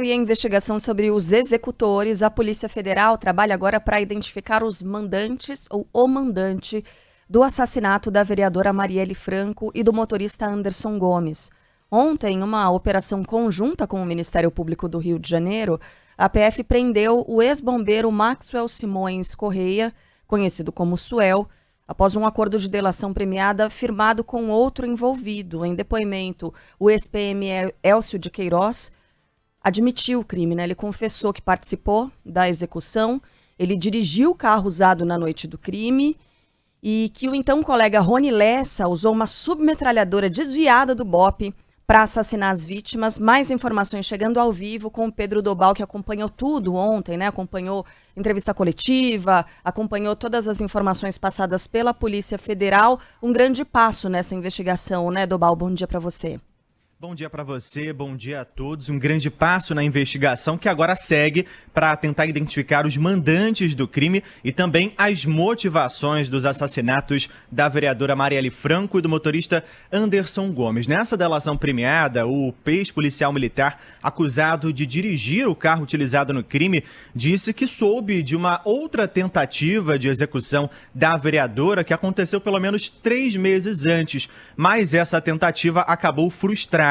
E a investigação sobre os executores, a Polícia Federal trabalha agora para identificar os mandantes ou o mandante do assassinato da vereadora Marielle Franco e do motorista Anderson Gomes. Ontem, uma operação conjunta com o Ministério Público do Rio de Janeiro, a PF prendeu o ex-bombeiro Maxwell Simões Correia, conhecido como Suel, após um acordo de delação premiada firmado com outro envolvido. Em depoimento, o ex-PM Elcio de Queiroz admitiu o crime, né? Ele confessou que participou da execução, ele dirigiu o carro usado na noite do crime e que o então colega Rony Lessa usou uma submetralhadora desviada do BOPE para assassinar as vítimas. Mais informações chegando ao vivo com o Pedro Dobal, que acompanhou tudo ontem, né? Acompanhou entrevista coletiva, acompanhou todas as informações passadas pela Polícia Federal. Um grande passo nessa investigação, né, Dobal? Bom dia para você. Bom dia para você, bom dia a todos. Um grande passo na investigação que agora segue para tentar identificar os mandantes do crime e também as motivações dos assassinatos da vereadora Marielle Franco e do motorista Anderson Gomes. Nessa delação premiada, o ex-policial militar acusado de dirigir o carro utilizado no crime disse que soube de uma outra tentativa de execução da vereadora que aconteceu pelo menos 3 meses antes, mas essa tentativa acabou frustrada.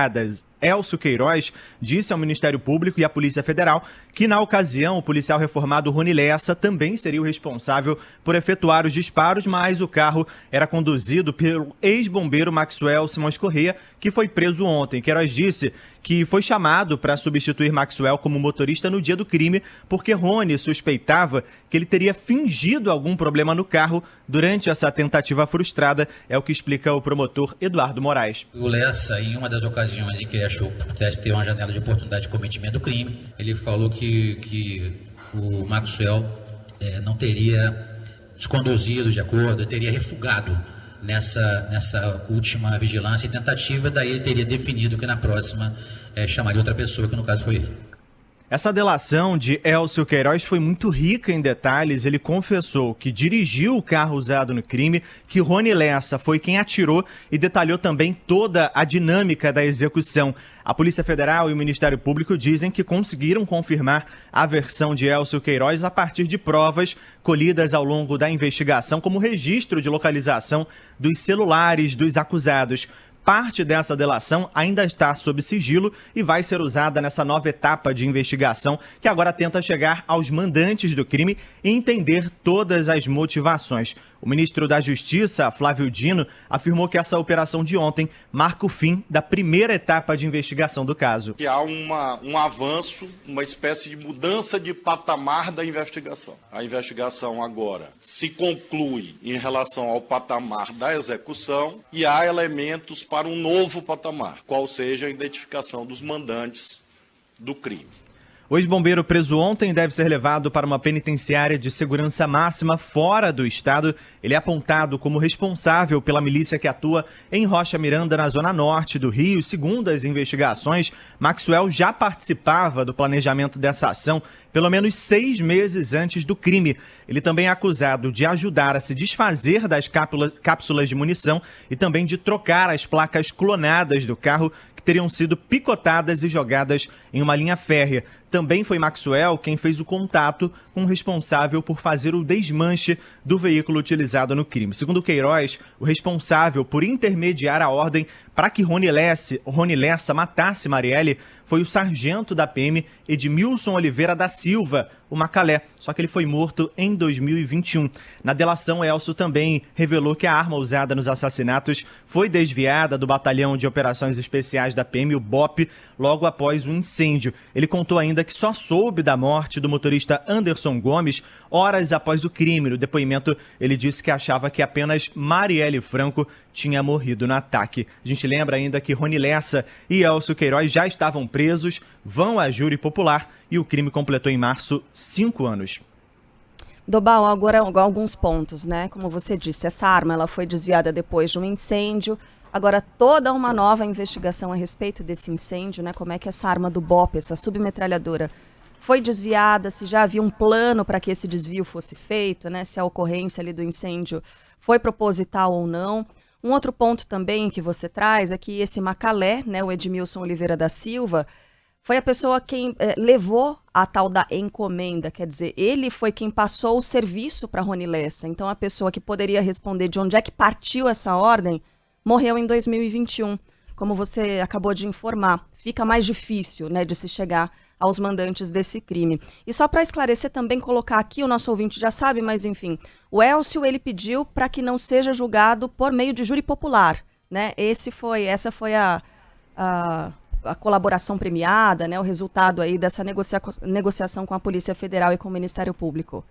Elcio Queiroz disse ao Ministério Público e à Polícia Federal que, na ocasião, o policial reformado Rony Lessa também seria o responsável por efetuar os disparos, mas o carro era conduzido pelo ex-bombeiro Maxwell Simões Correia, que foi preso ontem. Queiroz disse que foi chamado para substituir Maxwell como motorista no dia do crime, porque Rony suspeitava que ele teria fingido algum problema no carro durante essa tentativa frustrada, é o que explica o promotor Eduardo Moraes. O Lessa, em uma das ocasiões em que ele achou que pudesse ter uma janela de oportunidade de cometimento do crime, ele falou que o Maxwell não teria desconduzido de acordo, teria refugado nessa última vigilância e tentativa, daí ele teria definido que na próxima chamaria outra pessoa, que no caso foi ele. Essa delação de Elcio Queiroz foi muito rica em detalhes. Ele confessou que dirigiu o carro usado no crime, que Rony Lessa foi quem atirou e detalhou também toda a dinâmica da execução. A Polícia Federal e o Ministério Público dizem que conseguiram confirmar a versão de Elcio Queiroz a partir de provas colhidas ao longo da investigação, como registro de localização dos celulares dos acusados. Parte dessa delação ainda está sob sigilo e vai ser usada nessa nova etapa de investigação, que agora tenta chegar aos mandantes do crime e entender todas as motivações. O ministro da Justiça, Flávio Dino, afirmou que essa operação de ontem marca o fim da primeira etapa de investigação do caso. Que há um avanço, uma espécie de mudança de patamar da investigação. A investigação agora se conclui em relação ao patamar da execução e há elementos para um novo patamar, qual seja a identificação dos mandantes do crime. O ex-bombeiro preso ontem deve ser levado para uma penitenciária de segurança máxima fora do estado. Ele é apontado como responsável pela milícia que atua em Rocha Miranda, na zona norte do Rio. Segundo as investigações, Maxwell já participava do planejamento dessa ação pelo menos 6 meses antes do crime. Ele também é acusado de ajudar a se desfazer das cápsulas de munição e também de trocar as placas clonadas do carro que teriam sido picotadas e jogadas em uma linha férrea. Também foi Maxwell quem fez o contato com o responsável por fazer o desmanche do veículo utilizado no crime. Segundo Queiroz, o responsável por intermediar a ordem para que Rony Lessa matasse Marielle foi o sargento da PM Edmilson Oliveira da Silva, o Macalé, só que ele foi morto em 2021. Na delação, Elcio também revelou que a arma usada nos assassinatos foi desviada do Batalhão de Operações Especiais da PM, o BOPE, logo após o incêndio. Ele contou ainda que só soube da morte do motorista Anderson Gomes horas após o crime. No depoimento, ele disse que achava que apenas Marielle Franco tinha morrido no ataque. A gente lembra ainda que Rony Lessa e Elcio Queiroz já estavam presos, vão a júri popular e o crime completou em março 5 anos. Dobal, agora alguns pontos, né? Como você disse, essa arma ela foi desviada depois de um incêndio. Agora, toda uma nova investigação a respeito desse incêndio, né? Como é que essa arma do BOPE, essa submetralhadora, foi desviada, se já havia um plano para que esse desvio fosse feito, né? Se a ocorrência ali do incêndio foi proposital ou não. Um outro ponto também que você traz é que esse Macalé, né, o Edmilson Oliveira da Silva, foi a pessoa quem levou a tal da encomenda, quer dizer, ele foi quem passou o serviço para Rony Lessa. Então, a pessoa que poderia responder de onde é que partiu essa ordem morreu em 2021, como você acabou de informar. Fica mais difícil, né, de se chegar aos mandantes desse crime. E só para esclarecer também, colocar aqui, o nosso ouvinte já sabe, mas enfim, o Elcio, ele pediu para que não seja julgado por meio de júri popular, né? Essa foi a colaboração premiada, né, o resultado aí dessa negociação com a Polícia Federal e com o Ministério Público.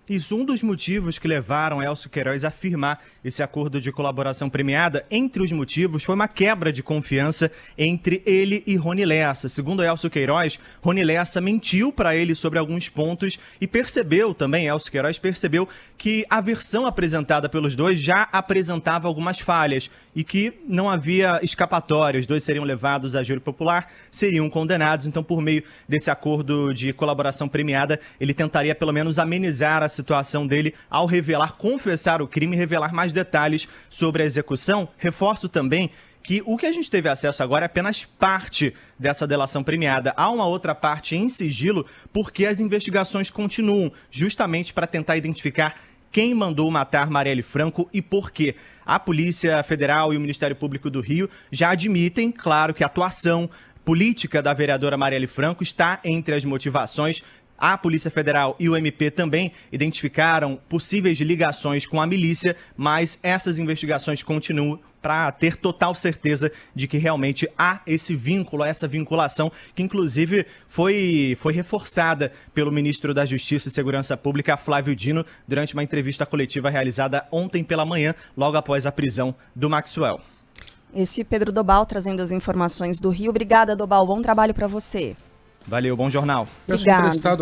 Isso, um dos motivos que levaram Elcio Queiroz a firmar esse acordo de colaboração premiada, entre os motivos, foi uma quebra de confiança entre ele e Rony Lessa. Segundo Elcio Queiroz, Rony Lessa mentiu para ele sobre alguns pontos e Elcio Queiroz percebeu que a versão apresentada pelos dois já apresentava algumas falhas e que não havia escapatória. Os dois seriam levados a júri popular, seriam condenados. Então, por meio desse acordo de colaboração premiada, ele tentaria pelo menos amenizar a situação dele ao confessar o crime e revelar mais detalhes sobre a execução. Reforço também que o que a gente teve acesso agora é apenas parte dessa delação premiada. Há uma outra parte em sigilo porque as investigações continuam, justamente para tentar identificar quem mandou matar Marielle Franco e por quê. A Polícia Federal e o Ministério Público do Rio já admitem, claro, que a atuação política da vereadora Marielle Franco está entre as motivações. A Polícia Federal e o MP também identificaram possíveis ligações com a milícia, mas essas investigações continuam para ter total certeza de que realmente há esse vínculo, essa vinculação, que inclusive foi reforçada pelo ministro da Justiça e Segurança Pública, Flávio Dino, durante uma entrevista coletiva realizada ontem pela manhã, logo após a prisão do Maxwell. Esse Pedro Dobal trazendo as informações do Rio. Obrigada, Dobal. Bom trabalho para você. Valeu, bom jornal. Obrigada.